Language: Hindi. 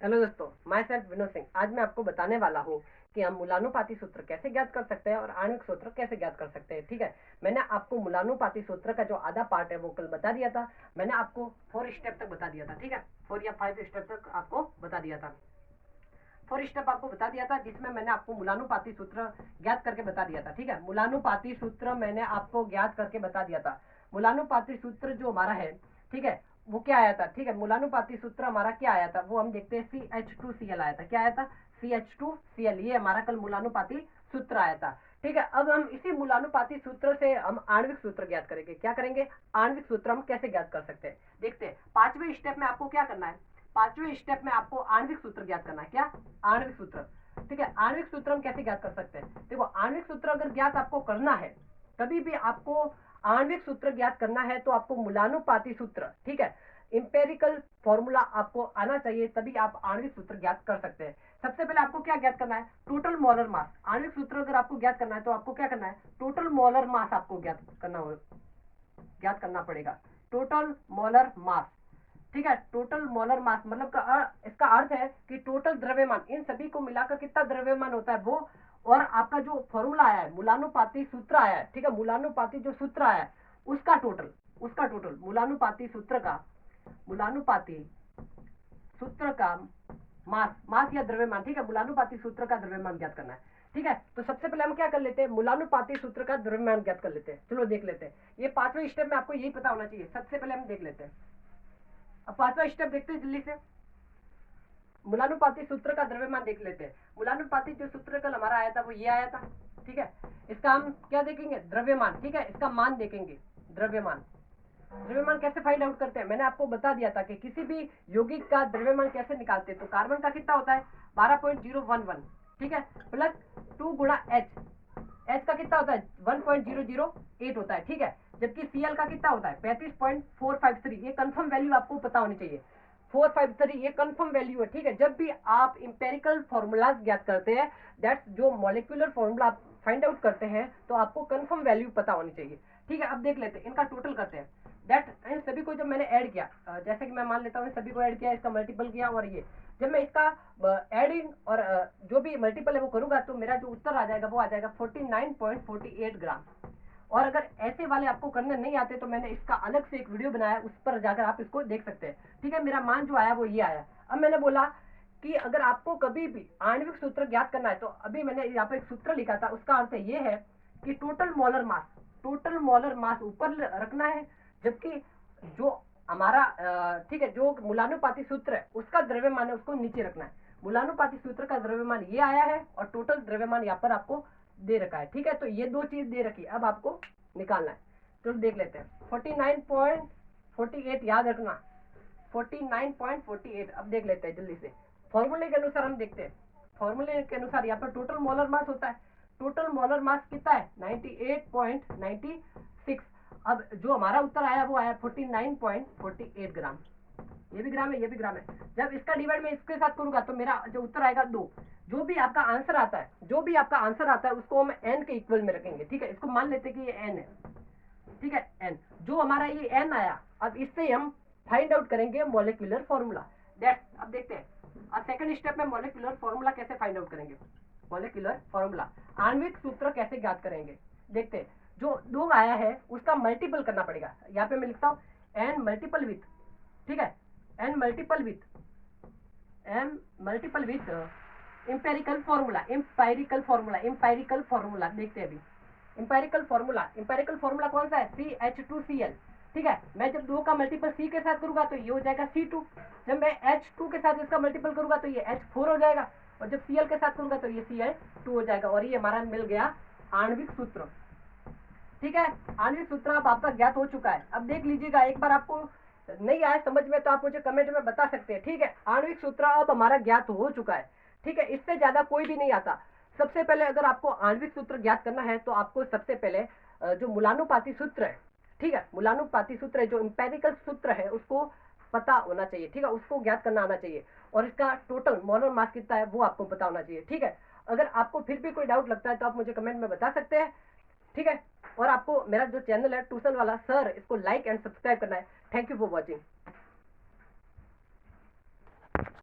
हेलो दोस्तों, मैं सेल्फ विनोद सिंह। आज मैं आपको बताने वाला हूँ कि हम मूलानुपाती सूत्र कैसे ज्ञात कर सकते हैं और आणविक सूत्र कैसे ज्ञात कर सकते हैं। ठीक है, मैंने आपको मूलानुपाती सूत्र का जो आधा पार्ट है वो कल बता दिया था। मैंने आपको 4 स्टेप तक बता दिया था। ठीक है, 4 या 5 स्टेप तक आपको बता दिया था। 4 स्टेप आपको बता दिया था जिसमें मैंने आपको मूलानुपाती सूत्र ज्ञात करके बता दिया था। ठीक है, मूलानुपाती सूत्र मैंने आपको ज्ञात करके बता दिया था। मूलानुपाती सूत्र जो हमारा है, ठीक है, वो क्या आया था। ठीक है, मूलानुपाती सूत्र हमारा क्या आया था वो हम देखते हैं। CH2Cl आया था। क्या आया था? CH2Cl। ये हमारा कल मूलानुपाती सूत्र आया था। ठीक है, अब हम इसी मूलानुपाती सूत्र से हम आणविक सूत्र ज्ञात करेंगे। क्या करेंगे? आणविक सूत्र हम कैसे ज्ञात कर सकते हैं देखते हैं। 5वें स्टेप में आपको क्या करना है? 5वें स्टेप में आपको आणविक सूत्र ज्ञात करना है। क्या? आणविक सूत्र। ठीक है, आणविक सूत्र हम कैसे ज्ञात कर सकते हैं? देखो, आणविक सूत्र अगर ज्ञात आपको करना है, कभी भी आपको आणविक सूत्र ज्ञात करना है तो आपको मूलानुपाती सूत्र, ठीक है, इंपेरिकल फॉर्मूला आपको आना चाहिए, तभी आप आणविक सूत्र ज्ञात कर सकते हैं। सबसे पहले आपको क्या ज्ञात करना है? Total molar mass. आणविक सूत्र अगर आपको ज्ञात करना है तो आपको क्या करना है? टोटल मोलर मास आपको ज्ञात करना पड़ेगा। Total molar mass. ठीक है, टोटल मोलर मास मतलब इसका अर्थ है कि टोटल द्रव्यमान, इन सभी को मिलाकर कितना द्रव्यमान होता है वो, और आपका जो फॉर्मूला आया है, मूलानुपाती सूत्र आया है, ठीक है, मूलानुपाती जो सूत्र आया है उसका टोटल मूलानुपाती सूत्र का मास या द्रव्यमान। ठीक है, मूलानुपाती सूत्र का द्रव्यमान ज्ञात करना है। ठीक है, तो सबसे पहले हम क्या कर लेते हैं? मूलानुपाती सूत्र का द्रव्यमान ज्ञात कर लेते हैं। चलो देख लेते हैं। ये 5वें स्टेप में आपको यही पता होना चाहिए। सबसे पहले हम देख लेते हैं। अब 5वां स्टेप देखते हैं जल्दी से। मूलानुपाती सूत्र का द्रव्यमान देख लेते हैं। मूलानुपाती जो सूत्र कल हमारा आया था वो ये आया था। ठीक है, इसका हम क्या देखेंगे? द्रव्यमान। ठीक है, इसका मान देखेंगे, द्रव्यमान। द्रव्यमान कैसे फाइंड आउट करते हैं? मैंने आपको बता दिया था कि किसी भी यौगिक का द्रव्यमान कैसे निकालते हैं। तो कार्बन का कितना होता है? 12.011। ठीक है, प्लस 2 गुणा एच का कितना होता है? 1.008 होता है। ठीक है, जबकि Cl का कितना होता है? 35.453। ये कंफर्म वैल्यू आपको पता होनी चाहिए। 453 ये कंफर्म वैल्यू है। ठीक है, जब भी आप इंपेरिकल फॉर्मूलाज ज्ञात करते हैं, दैट्स जो मॉलिक्यूलर फॉर्मूला आप फाइंड आउट करते हैं, तो आपको कंफर्म वैल्यू पता होनी चाहिए। ठीक है, अब देख लेते हैं, इनका टोटल करते हैं। दैट इन सभी को जब मैंने ऐड किया, जैसे कि मैं मान लेता हूँ सभी को ऐड किया, इसका मल्टीपल किया, और ये जब मैं इसका ऐड इन और जो भी मल्टीपल है वो करूंगा तो मेरा जो उत्तर आ जाएगा वो आ जाएगा 49.48 ग्राम। और अगर ऐसे वाले आपको करने नहीं आते तो मैंने इसका अलग से एक वीडियो बनाया, उस पर जाकर आप इसको देख सकते हैं। ठीक है, मेरा मान जो आया वो ये आया। अब मैंने बोला कि अगर आपको कभी भी आणविक सूत्र ज्ञात करना है तो अभी मैंने यहाँ पे एक सूत्र लिखा था, उसका अर्थ ये है कि टोटल मोलर मास ऊपर रखना है, जबकि जो हमारा ठीक है, जो मूलानुपाती सूत्र है उसका द्रव्यमान है उसको नीचे रखना है। मूलानुपाती सूत्र का द्रव्यमान ये आया है और टोटल द्रव्यमान यहाँ पर आपको दे रखा है। ठीक है, तो ये दो चीज दे रखी है, अब आपको निकालना है। तो देख लेते हैं। 49.48 याद रखना, 49.48। अब देख लेते हैं जल्दी से। फॉर्मूले के अनुसार हम देखते हैं। फॉर्मूले के अनुसार यहाँ पर टोटल मोलर मास होता है। टोटल मोलर मास कितना है? 98.96। अब जो हमारा उत्तर आया वो आया 49.48 ग्राम। ये भी ग्राम है, ये भी ग्राम है। जब इसका डिवाइड मैं इसके साथ करूंगा तो मेरा जो उत्तर आएगा 2। जो भी आपका आंसर आता है उसको हम एन के इक्वल में रखेंगे। ठीक है, इसको मान लेते हैं कि ये एन है। ठीक है, एन जो हमारा ये एन आया, अब इससे हम फाइंड आउट करेंगे मॉलिक्यूलर फॉर्मूला। दैट अब देखते हैं। अब सेकंड स्टेप में मॉलिक्यूलर फॉर्मूला कैसे फाइंड आउट करेंगे? मॉलिक्यूलर फॉर्मूला, आणविक सूत्र कैसे ज्ञात करेंगे देखते हैं। जो 2 आया है उसका मल्टीपल करना पड़ेगा। यहाँ पे मैं लिखता हूँ एन मल्टीपल विथ, ठीक है, an multiple with empirical formula देखते हैं अभी। इंपेरिकल फॉर्मूला कौन सा है? CH2Cl। ठीक है, मैं जब 2 का मल्टीपल C के साथ करूंगा तो ये हो जाएगा C2। जब मैं H2 के साथ इसका मल्टीपल करूंगा तो ये H4 हो जाएगा, और जब Cl के साथ करूंगा तो ये Cl2 हो जाएगा, और ये हमारा मिल गया आणविक सूत्र। ठीक है, आणविक सूत्र अब आपका ज्ञात हो चुका है। अब देख लीजिएगा, एक बार आपको नहीं आया समझ में तो आप मुझे कमेंट में बता सकते हैं। ठीक है, आणविक सूत्र अब हमारा ज्ञात हो चुका है। ठीक है, इससे ज्यादा कोई भी नहीं आता। सबसे पहले अगर आपको आणविक सूत्र ज्ञात करना है तो आपको सबसे पहले जो मूलानुपाती सूत्र है, ठीक है, मूलानुपाती सूत्र है, जो इंपेरिकल सूत्र है उसको पता होना चाहिए। ठीक है, उसको ज्ञात करना आना चाहिए, और इसका टोटल मोलर मास कितना है वो आपको पता होना चाहिए। ठीक है, अगर आपको फिर भी कोई डाउट लगता है तो आप मुझे कमेंट में बता सकते हैं। ठीक है, और आपको मेरा जो चैनल है ट्यूशन वाला सर, इसको लाइक एंड सब्सक्राइब करना है। Thank you for watching.